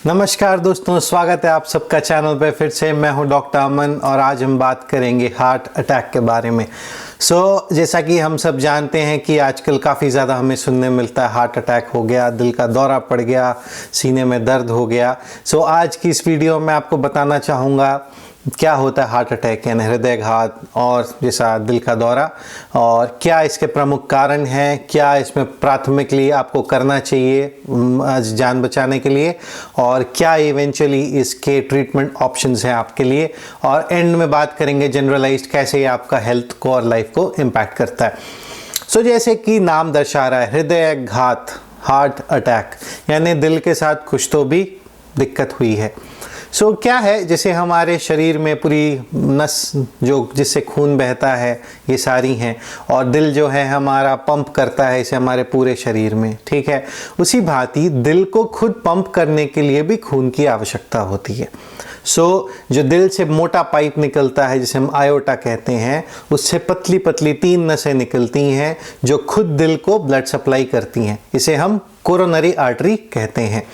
नमस्कार दोस्तों, स्वागत है आप सबका चैनल पे। फिर से मैं हूं डॉक्टर अमन और आज हम बात करेंगे हार्ट अटैक के बारे में। जैसा कि हम सब जानते हैं कि आजकल काफ़ी ज़्यादा हमें सुनने मिलता है हार्ट अटैक हो गया, दिल का दौरा पड़ गया, सीने में दर्द हो गया। आज की इस वीडियो में आपको बताना चाहूँगा क्या होता है हार्ट अटैक यानी हृदयघात और जैसा दिल का दौरा, और क्या इसके प्रमुख कारण हैं, क्या इसमें प्राथमिकली आपको करना चाहिए जान बचाने के लिए, और क्या इवेंचुअली इसके ट्रीटमेंट ऑप्शंस हैं आपके लिए, और एंड में बात करेंगे जनरलाइज्ड कैसे ये आपका हेल्थ को और लाइफ को इम्पैक्ट करता है। जैसे कि नाम दर्शा रहा है, हृदयघात, हार्ट अटैक यानी दिल के साथ कुछ तो भी दिक्कत हुई है। क्या है, जैसे हमारे शरीर में पूरी नस जो जिससे खून बहता है ये सारी हैं, और दिल जो है हमारा पंप करता है इसे हमारे पूरे शरीर में, ठीक है। उसी भांति दिल को खुद पंप करने के लिए भी खून की आवश्यकता होती है। जो दिल से मोटा पाइप निकलता है जिसे हम आयोटा कहते हैं, उससे पतली पतली 3 नसें निकलती हैं जो खुद दिल को ब्लड सप्लाई करती हैं, इसे हम कोरोनरी आर्टरी कहते हैं।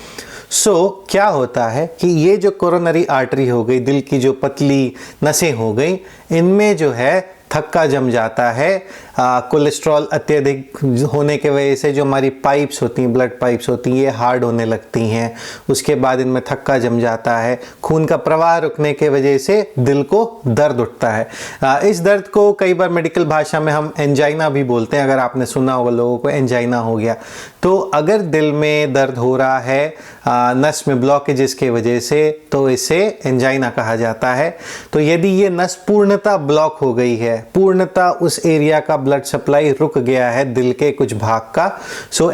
क्या होता है कि ये जो कोरोनरी आर्टरी हो गई, दिल की जो पतली नसें हो गई, इनमें जो है थक्का जम जाता है। कोलेस्ट्रॉल अत्यधिक होने के वजह से जो हमारी पाइप्स होती हैं, ब्लड पाइप्स होती हैं, ये हार्ड होने लगती हैं। उसके बाद इनमें थक्का जम जाता है। खून का प्रवाह रुकने के वजह से दिल को दर्द उठता है। इस दर्द को कई बार मेडिकल भाषा में हम एंजाइना भी बोलते हैं। अगर आपने सुना होगा लोगों को एंजाइना हो गया, तो अगर दिल में दर्द हो रहा है नस में ब्लॉकेजेस की वजह से, तो इसे एंजाइना कहा जाता है। तो यदि ये नस पूर्णतः ब्लॉक हो गई है, पूर्णतः उस एरिया का ब्लड सप्लाई रुक गया है दिल के कुछ भाग का,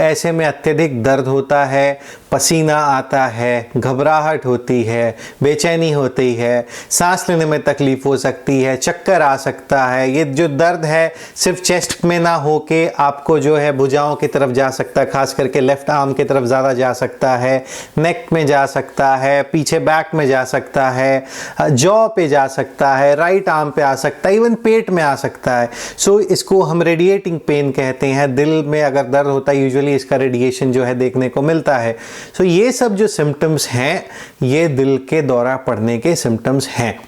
ऐसे में अत्यधिक दर्द होता है, पसीना आता है, घबराहट होती है, बेचैनी होती है, सांस लेने में तकलीफ हो सकती है, चक्कर आ सकता है। ये जो दर्द है सिर्फ चेस्ट में ना होके आपको जो है भुजाओं की तरफ जा सकता है, खास करके लेफ्ट आर्म की तरफ ज़्यादा जा सकता है, नेक में जा सकता है, पीछे बैक में जा सकता है, जॉ पे जा सकता है, राइट आर्म पे आ सकता है, इवन पेट में आ सकता है। इसको हम रेडिएटिंग पेन कहते हैं। दिल में अगर दर्द होता है यूजुअली इसका रेडिएशन जो है देखने को मिलता है। ये सब जो सिम्टम्स हैं ये दिल के दौरा पड़ने के सिम्टम्स हैं।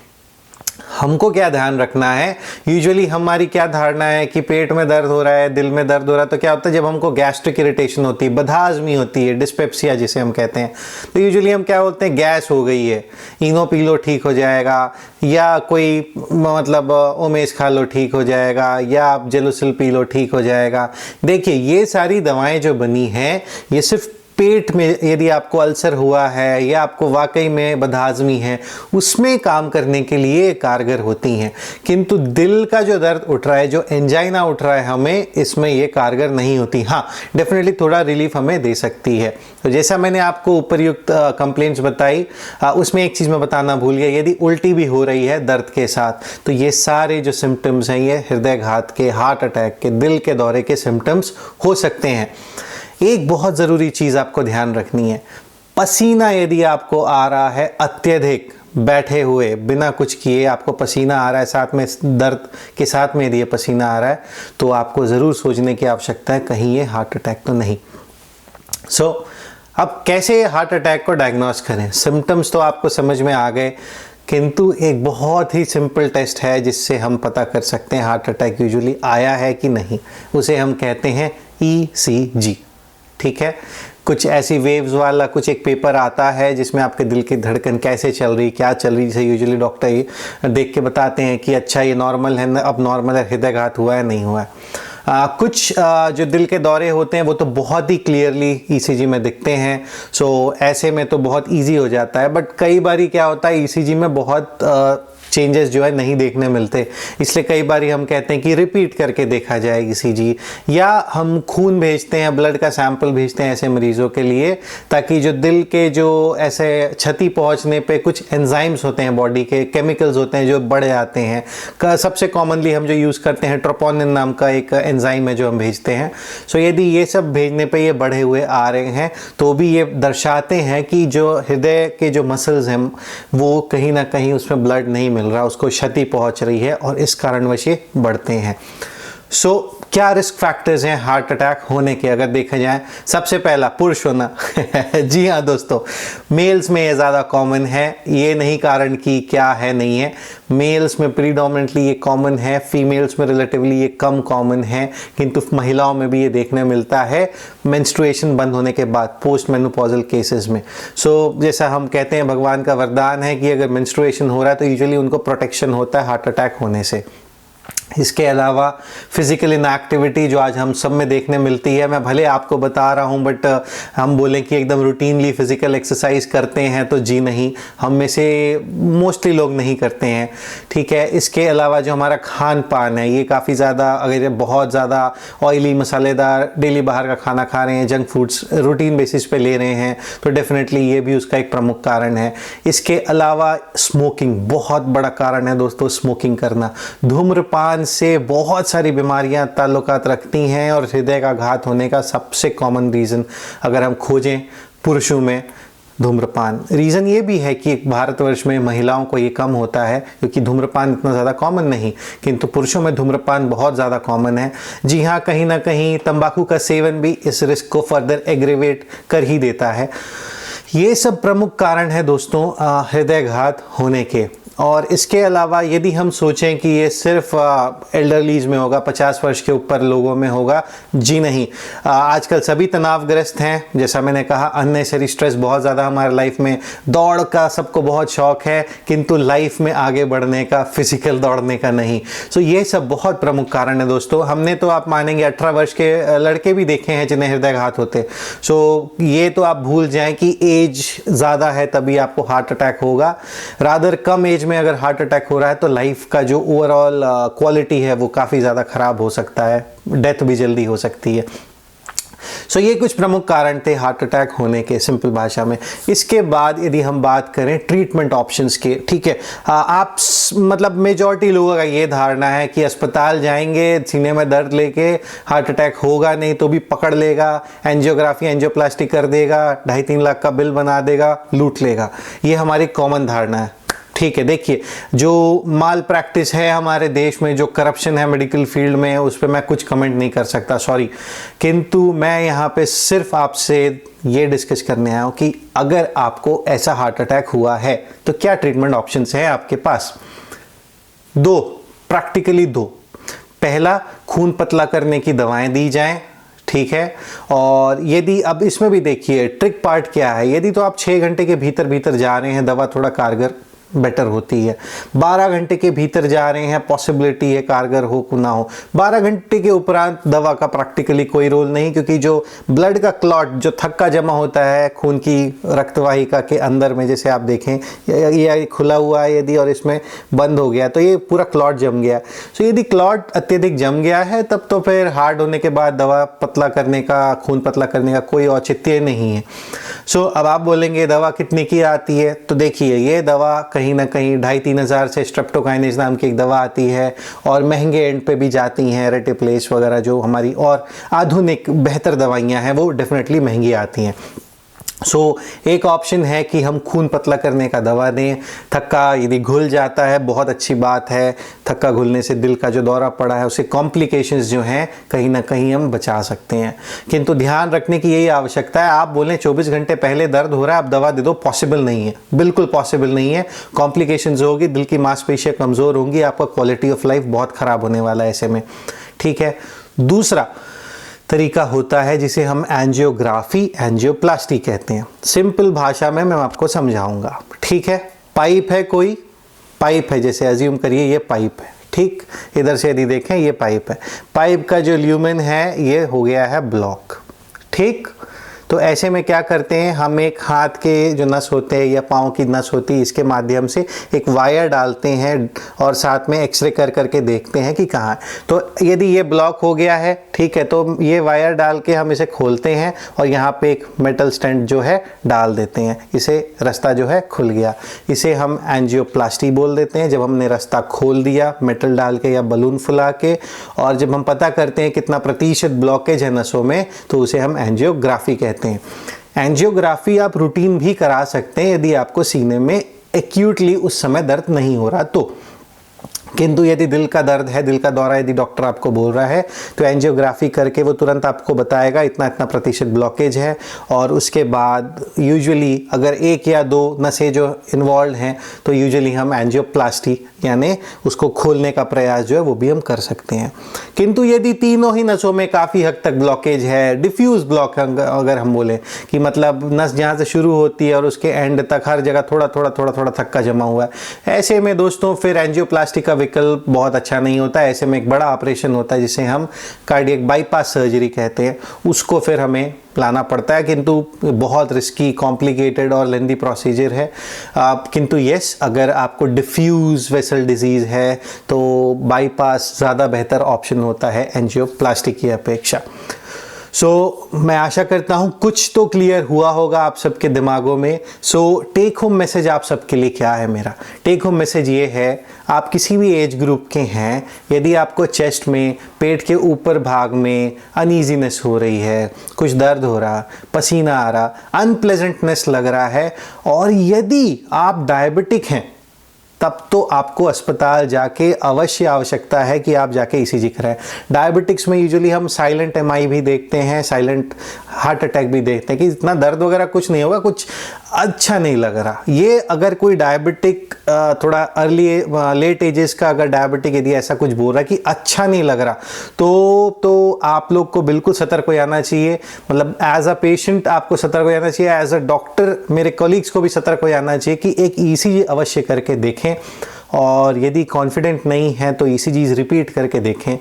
हमको क्या ध्यान रखना है, यूजुअली हमारी क्या धारणा है कि पेट में दर्द हो रहा है, दिल में दर्द हो रहा है, तो क्या होता है जब हमको गैस्ट्रिक इरिटेशन होती है, बदहाजमी होती है, डिस्पेप्सिया जिसे हम कहते हैं, तो यूजुअली हम क्या बोलते हैं गैस हो गई है, इनो पी लो ठीक हो जाएगा, या कोई मतलब ओमेस खा लो ठीक हो जाएगा, या आप जेलोसिल पी लो ठीक हो जाएगा। देखिए ये सारी दवाएं जो बनी हैं ये सिर्फ पेट में यदि आपको अल्सर हुआ है या आपको वाकई में बदहाजमी है उसमें काम करने के लिए कारगर होती हैं, किंतु दिल का जो दर्द उठ रहा है, जो एंजाइना उठ रहा है हमें, इसमें ये कारगर नहीं होती। हाँ, डेफिनेटली थोड़ा रिलीफ हमें दे सकती है। तो जैसा मैंने आपको उपरयुक्त कंप्लेंट्स बताई, उसमें एक चीज़ मैं बताना भूल गया, यदि उल्टी भी हो रही है दर्द के साथ, तो ये सारे जो सिम्टम्स हैं ये हृदयघात के, हार्ट अटैक के, दिल के दौरे के सिम्टम्स हो सकते हैं। एक बहुत ज़रूरी चीज़ आपको ध्यान रखनी है, पसीना यदि आपको आ रहा है अत्यधिक, बैठे हुए बिना कुछ किए आपको पसीना आ रहा है, साथ में दर्द के साथ में यदि ये पसीना आ रहा है, तो आपको ज़रूर सोचने की आवश्यकता है कहीं ये हार्ट अटैक तो नहीं। अब कैसे हार्ट अटैक को डायग्नोस करें? सिम्टम्स तो आपको समझ में आ गए, किंतु एक बहुत ही सिंपल टेस्ट है जिससे हम पता कर सकते हैं हार्ट अटैक यूजुअली आया है कि नहीं। उसे हम कहते हैं ECG, ठीक है। कुछ ऐसी वेव्स वाला कुछ एक पेपर आता है जिसमें आपके दिल की धड़कन कैसे चल रही, क्या चल रही, जैसे यूजुअली डॉक्टर ये देख के बताते हैं कि अच्छा ये नॉर्मल है, अब नॉर्मल है, हृदयघात हुआ है नहीं हुआ है। कुछ जो दिल के दौरे होते हैं वो तो बहुत ही क्लियरली ECG में दिखते हैं, ऐसे में तो बहुत ईजी हो जाता है। बट कई बार क्या होता है ECG में बहुत चेंजेस जो है नहीं देखने मिलते, इसलिए कई बार हम कहते हैं कि रिपीट करके देखा जाए ECG, या हम खून भेजते हैं, ब्लड का सैंपल भेजते हैं ऐसे मरीजों के लिए, ताकि जो दिल के जो ऐसे क्षति पहुंचने पे कुछ एंजाइम्स होते हैं, बॉडी के केमिकल्स होते हैं जो बढ़ जाते हैं। सबसे कॉमनली हम जो यूज़ करते हैं ट्रोपोनिन नाम का एक एंजाइम है जो हम भेजते हैं। यदि ये सब भेजने पे ये बढ़े हुए आ रहे हैं तो भी ये दर्शाते हैं कि जो हृदय के जो मसल्स हैं वो कहीं ना कहीं उसमें ब्लड नहीं मिल रहा, उसको क्षति पहुंच रही है और इस कारणवश ये बढ़ते हैं। क्या रिस्क फैक्टर्स हैं हार्ट अटैक होने के अगर देखा जाए? सबसे पहला, पुरुष होना। जी हाँ दोस्तों, मेल्स में ये ज़्यादा कॉमन है। ये नहीं कारण कि क्या है नहीं है, मेल्स में प्रीडोमिनेंटली ये कॉमन है, फीमेल्स में रिलेटिवली ये कम कॉमन है, किंतु महिलाओं में भी ये देखने मिलता है मेंस्ट्रुएशन बंद होने के बाद, पोस्ट मेनोपॉजल केसेस में। जैसा हम कहते हैं भगवान का वरदान है कि अगर मेंस्ट्रुएशन हो रहा है तो यूजुअली उनको प्रोटेक्शन होता है हार्ट अटैक होने से। इसके अलावा फिजिकल इनएक्टिविटी जो आज हम सब में देखने मिलती है, मैं भले आपको बता रहा हूँ बट हम बोलें कि एकदम रूटीनली फिजिकल एक्सरसाइज करते हैं तो जी नहीं, हम में से मोस्टली लोग नहीं करते हैं, ठीक है। इसके अलावा जो हमारा खान पान है ये काफ़ी ज़्यादा, अगर ये बहुत ज़्यादा ऑयली मसालेदार डेली बाहर का खाना खा रहे हैं, जंक फूड्स रूटीन बेसिस पे ले रहे हैं, तो डेफिनेटली ये भी उसका एक प्रमुख कारण है। इसके अलावा स्मोकिंग बहुत बड़ा कारण है दोस्तों, स्मोकिंग करना। धूम्रपान से बहुत सारी बीमारियां ताल्लुकात रखती हैं और हृदय का घात होने का सबसे कॉमन रीज़न अगर हम खोजें पुरुषों में, धूम्रपान। रीज़न ये भी है कि भारतवर्ष में महिलाओं को ये कम होता है क्योंकि धूम्रपान इतना ज़्यादा कॉमन नहीं, किंतु पुरुषों में धूम्रपान बहुत ज़्यादा कॉमन है। जी हाँ, कहीं ना कहीं तंबाकू का सेवन भी इस रिस्क को फर्दर एग्रीवेट कर ही देता है। ये सब प्रमुख कारण है दोस्तों हृदयघात होने के। और इसके अलावा यदि हम सोचें कि ये सिर्फ एल्डरलीज में होगा, 50 वर्ष के ऊपर लोगों में होगा, जी नहीं। आजकल सभी तनावग्रस्त हैं, जैसा मैंने कहा अननेसेसरी स्ट्रेस बहुत ज़्यादा हमारे लाइफ में, दौड़ का सबको बहुत शौक है किंतु लाइफ में आगे बढ़ने का, फिजिकल दौड़ने का नहीं। ये सब बहुत प्रमुख कारण है दोस्तों। हमने तो आप मानेंगे 18 वर्ष के लड़के भी देखे हैं जिन्हें हृदयघात होते। ये तो आप भूल जाएं कि एज ज़्यादा है तभी आपको हार्ट अटैक होगा, रादर कम एज में अगर हार्ट अटैक हो रहा है तो लाइफ का जो ओवरऑल क्वालिटी है वो काफ़ी ज़्यादा ख़राब हो सकता है, डेथ भी जल्दी हो सकती है। ये कुछ प्रमुख कारण थे हार्ट अटैक होने के, सिंपल भाषा में। इसके बाद यदि हम बात करें ट्रीटमेंट ऑप्शंस के, ठीक है, आप मतलब मेजॉरिटी लोगों का ये धारणा है कि अस्पताल जाएंगे, सीने में दर्द लेके, हार्ट अटैक होगा नहीं तो भी पकड़ लेगा, एंजियोग्राफी एंजियोप्लास्टी कर देगा, 2.5-3 लाख का बिल बना देगा, लूट लेगा। ये हमारी कॉमन धारणा है, ठीक है। देखिए, जो माल प्रैक्टिस है हमारे देश में, जो करप्शन है मेडिकल फील्ड में, उस पर मैं कुछ कमेंट नहीं कर सकता, सॉरी। किंतु मैं यहाँ पे सिर्फ आपसे ये डिस्कस करने आया हूँ कि अगर आपको ऐसा हार्ट अटैक हुआ है तो क्या ट्रीटमेंट ऑप्शंस हैं आपके पास। प्रैक्टिकली दो। पहला, खून पतला करने की दवाएं दी जाएं, ठीक है। और यदि अब इसमें भी देखिए ट्रिक पार्ट क्या है, यदि तो आप 6 घंटे के भीतर जा रहे हैं, दवा थोड़ा कारगर बेटर होती है। 12 घंटे के भीतर जा रहे हैं, पॉसिबिलिटी है कारगर हो ना हो। 12 घंटे के उपरांत दवा का प्रैक्टिकली कोई रोल नहीं, क्योंकि जो ब्लड का क्लॉट, जो थक्का जमा होता है खून की रक्तवाहिका के अंदर में, जैसे आप देखें ये खुला हुआ है यदि और इसमें बंद हो गया तो ये पूरा क्लॉट जम गया। यदि क्लॉट अत्यधिक जम गया है तब तो फिर हार्ड होने के बाद दवा पतला करने का, खून पतला करने का कोई औचित्य नहीं है। अब आप बोलेंगे दवा कितने की आती है, तो देखिए ये दवा कहीं ना कहीं 2,500-3 हज़ार से स्ट्रेप्टोकाइनेज नाम की एक दवा आती है, और महंगे एंड पे भी जाती हैं, रेटिप्लेस वगैरह जो हमारी और आधुनिक बेहतर दवाइयां हैं वो डेफिनेटली महंगी आती हैं। एक ऑप्शन है कि हम खून पतला करने का दवा दें। थक्का यदि घुल जाता है, बहुत अच्छी बात है, थक्का घुलने से दिल का जो दौरा पड़ा है उससे कॉम्प्लिकेशंस जो हैं कहीं ना कहीं हम बचा सकते हैं। किंतु ध्यान रखने की यही आवश्यकता है, आप बोलें 24 घंटे पहले दर्द हो रहा है आप दवा दे दो, पॉसिबल नहीं है, बिल्कुल पॉसिबल नहीं है। कॉम्प्लिकेशंस होगी, दिल की मांसपेशियां कमज़ोर होंगी, आपका क्वालिटी ऑफ लाइफ बहुत ख़राब होने वाला है ऐसे में, ठीक है। दूसरा तरीका होता है जिसे हम एंजियोग्राफी एंजियोप्लास्टी कहते हैं। सिंपल भाषा में मैं आपको समझाऊंगा, ठीक है। पाइप है, कोई पाइप है, जैसे अज्यूम करिए ये पाइप है, ठीक। इधर से यदि देखें ये पाइप है, पाइप का जो ल्यूमेन है ये हो गया है ब्लॉक, ठीक। तो ऐसे में क्या करते हैं, हम एक हाथ के जो नस होते हैं या पाँव की नस होती है, इसके माध्यम से एक वायर डालते हैं और साथ में एक्सरे कर करके देखते हैं कि कहाँ है। तो यदि ये ब्लॉक हो गया है, ठीक है, तो ये वायर डाल के हम इसे खोलते हैं और यहाँ पे एक मेटल स्टेंट जो है डाल देते हैं, इसे रास्ता जो है खुल गया। इसे हम एंजियोप्लास्टी बोल देते हैं, जब हमने रास्ता खोल दिया मेटल डाल के या बलून फुला के, और जब हम पता करते हैं कितना प्रतिशत ब्लॉकेज है नसों में, तो उसे हम एंजियोग्राफी कहते हैं। एंजियोग्राफी आप रूटीन भी करा सकते हैं यदि आपको सीने में एक्यूटली उस समय दर्द नहीं हो रहा तो। किंतु यदि दिल का दर्द है, दिल का दौरा यदि डॉक्टर आपको बोल रहा है, तो एंजियोग्राफी करके वो तुरंत आपको बताएगा इतना इतना प्रतिशत ब्लॉकेज है। और उसके बाद यूजुअली अगर एक या दो नसें जो इन्वॉल्व हैं तो यूजुअली हम एंजियोप्लास्टी यानी उसको खोलने का प्रयास जो है वो भी हम कर सकते हैं। किंतु यदि तीनों ही नसों में काफ़ी हद तक ब्लॉकेज है, डिफ्यूज ब्लॉक अगर हम बोलें कि मतलब नस जहाँ से शुरू होती है और उसके एंड तक हर जगह थोड़ा थोड़ा थोड़ा थोड़ा थक्का जमा हुआ है, ऐसे में दोस्तों फिर एंजियोप्लास्टी का विकल्प बहुत अच्छा नहीं होता है। ऐसे में एक बड़ा ऑपरेशन होता है जिसे हम कार्डियक बाईपास सर्जरी कहते हैं, उसको फिर हमें लाना पड़ता है। किंतु बहुत रिस्की, कॉम्प्लिकेटेड और लेंदी प्रोसीजर है। किंतु यस, अगर आपको डिफ्यूज वेसल डिजीज़ है तो बाईपास ज़्यादा बेहतर ऑप्शन होता है एंजियोप्लास्टी की अपेक्षा। मैं आशा करता हूँ कुछ तो क्लियर हुआ होगा आप सबके दिमागों में। टेक होम मैसेज आप सबके लिए क्या है? मेरा टेक होम मैसेज ये है, आप किसी भी एज ग्रुप के हैं, यदि आपको चेस्ट में, पेट के ऊपर भाग में अनईजीनेस हो रही है, कुछ दर्द हो रहा, पसीना आ रहा, अनप्लेजेंटनेस लग रहा है, और यदि आप डायबिटिक हैं तब तो आपको अस्पताल जाके अवश्य आवश्यकता है कि आप जाके ईसीजी कराएं। डायबिटिक्स में यूजुअली हम साइलेंट एमआई भी देखते हैं, साइलेंट हार्ट अटैक भी देखते हैं कि इतना दर्द वगैरह कुछ नहीं होगा, कुछ अच्छा नहीं लग रहा। ये अगर कोई डायबिटिक थोड़ा अर्ली लेट एजेस का अगर डायबिटिक यदि ऐसा कुछ बोल रहा है कि अच्छा नहीं लग रहा, तो आप लोग को बिल्कुल सतर्क हो जाना चाहिए। मतलब एज अ पेशेंट आपको सतर्क हो जाना चाहिए, एज अ डॉक्टर मेरे कॉलीग्स को भी सतर्क हो जाना चाहिए कि एक ईसीजी अवश्य करके देखें, और यदि कॉन्फिडेंट नहीं है तो ईसीजीज रिपीट करके देखें।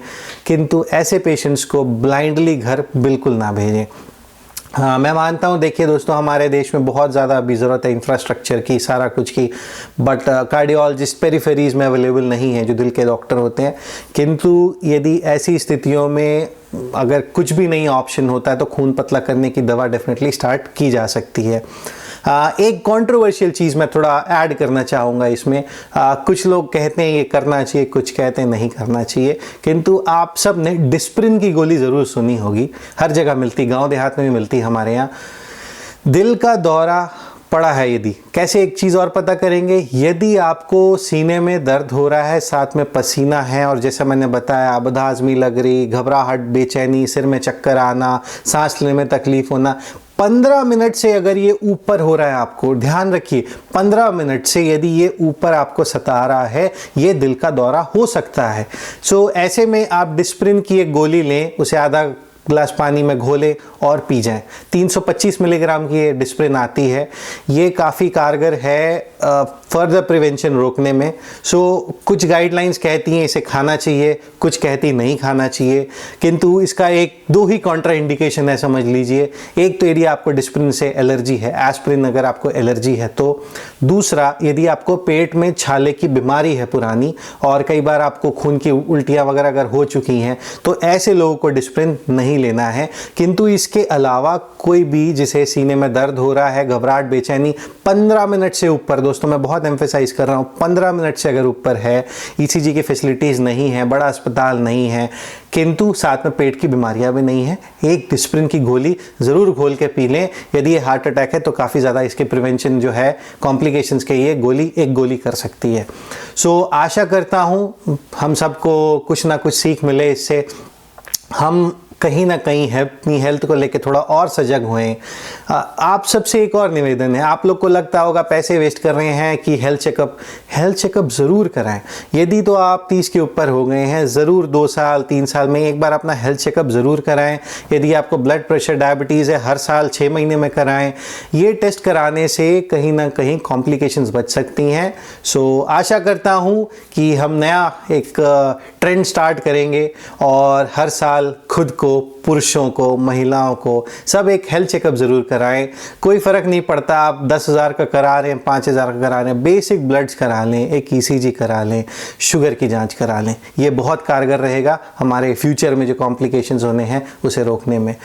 किंतु ऐसे पेशेंट्स को ब्लाइंडली घर बिल्कुल ना भेजें। हाँ, मैं मानता हूँ, देखिए दोस्तों, हमारे देश में बहुत ज़्यादा अभी ज़रूरत है इंफ्रास्ट्रक्चर की, सारा कुछ की, बट कार्डियोलॉजिस्ट पेरिफेरीज में अवेलेबल नहीं है जो दिल के डॉक्टर होते हैं। किंतु यदि ऐसी स्थितियों में अगर कुछ भी नहीं ऑप्शन होता है तो खून पतला करने की दवा डेफिनेटली स्टार्ट की जा सकती है। एक कंट्रोवर्शियल चीज़ मैं थोड़ा ऐड करना चाहूँगा इसमें। कुछ लोग कहते हैं ये करना चाहिए, कुछ कहते हैं नहीं करना चाहिए। किंतु आप सब ने डिस्प्रिन की गोली ज़रूर सुनी होगी, हर जगह मिलती, गांव देहात में भी मिलती हमारे यहाँ। दिल का दौरा पड़ा है यदि, कैसे एक चीज़ और पता करेंगे, यदि आपको सीने में दर्द हो रहा है, साथ में पसीना है, और जैसा मैंने बताया बदहज़मी लग रही, घबराहट, बेचैनी, सिर में चक्कर आना, सांस लेने में तकलीफ होना, 15 मिनट से अगर ये ऊपर हो रहा है, आपको ध्यान रखिए 15 मिनट से यदि ये ऊपर आपको सता रहा है, ये दिल का दौरा हो सकता है। ऐसे में आप डिस्प्रिन की एक गोली लें, उसे आधा ग्लास पानी में घोलें और पी जाएं। 325 मिलीग्राम की ये डिस्प्रिन आती है, ये काफ़ी कारगर है फर्दर प्रिवेंशन रोकने में। कुछ गाइडलाइंस कहती हैं इसे खाना चाहिए, कुछ कहती नहीं खाना चाहिए। किंतु इसका एक दो ही कॉन्ट्रा इंडिकेशन है, समझ लीजिए। एक तो यदि आपको डिस्प्रिन से एलर्जी है, एस्प्रिन अगर आपको एलर्जी है तो। दूसरा, यदि आपको पेट में छाले की बीमारी है पुरानी, और कई बार आपको खून की उल्टियाँ वगैरह अगर हो चुकी हैं, तो ऐसे लोगों को डिस्प्रिन नहीं लेना है। किंतु इसके अलावा कोई भी जिसे सीने में दर्द हो रहा है, घबराहट, बेचैनी, 15 मिनट से ऊपर, दोस्तों मैं बहुत एम्फेसाइज कर रहा हूँ, 15 मिनट से अगर ऊपर है, ईसीजी की फैसिलिटीज़ नहीं है, बड़ा अस्पताल नहीं है, किंतु साथ में पेट की बीमारियां भी नहीं है, एक डिस्प्रिन की गोली ज़रूर घोल के पी लें। यदि ये हार्ट अटैक है तो काफ़ी ज़्यादा इसके प्रिवेंशन जो है, कॉम्प्लिकेशंस के, ये गोली एक गोली कर सकती है। आशा करता हूँ हम सबको कुछ ना कुछ सीख मिले इससे, हम कहीं ना कहीं अपनी हेल्थ को लेके थोड़ा और सजग हुए। आप सबसे एक और निवेदन है, आप लोग को लगता होगा पैसे वेस्ट कर रहे हैं कि हेल्थ चेकअप ज़रूर कराएं। यदि तो आप 30 के ऊपर हो गए हैं, ज़रूर 2 साल 3 साल में एक बार अपना हेल्थ चेकअप ज़रूर कराएं। यदि आपको ब्लड प्रेशर, डायबिटीज़ है, हर साल 6 महीने में कराएं। ये टेस्ट कराने से कहीं ना कहीं कॉम्प्लिकेशंस बच सकती हैं। आशा करता हूँ कि हम नया एक ट्रेंड स्टार्ट करेंगे, और हर साल खुद को, पुरुषों को, महिलाओं को, सब एक हेल्थ चेकअप ज़रूर कराएं। कोई फ़र्क नहीं पड़ता आप 10,000 का करा रहे हैं, 5,000 का करा रहे हैं, बेसिक ब्लड्स करा लें, एक ईसीजी करा लें, शुगर की जांच करा लें। ये बहुत कारगर रहेगा हमारे फ्यूचर में जो कॉम्प्लिकेशंस होने हैं उसे रोकने में।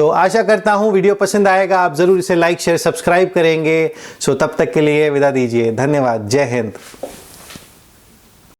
आशा करता हूँ वीडियो पसंद आएगा, आप ज़रूर इसे लाइक, शेयर, सब्सक्राइब करेंगे। तब तक के लिए विदा दीजिए, धन्यवाद, जय हिंद।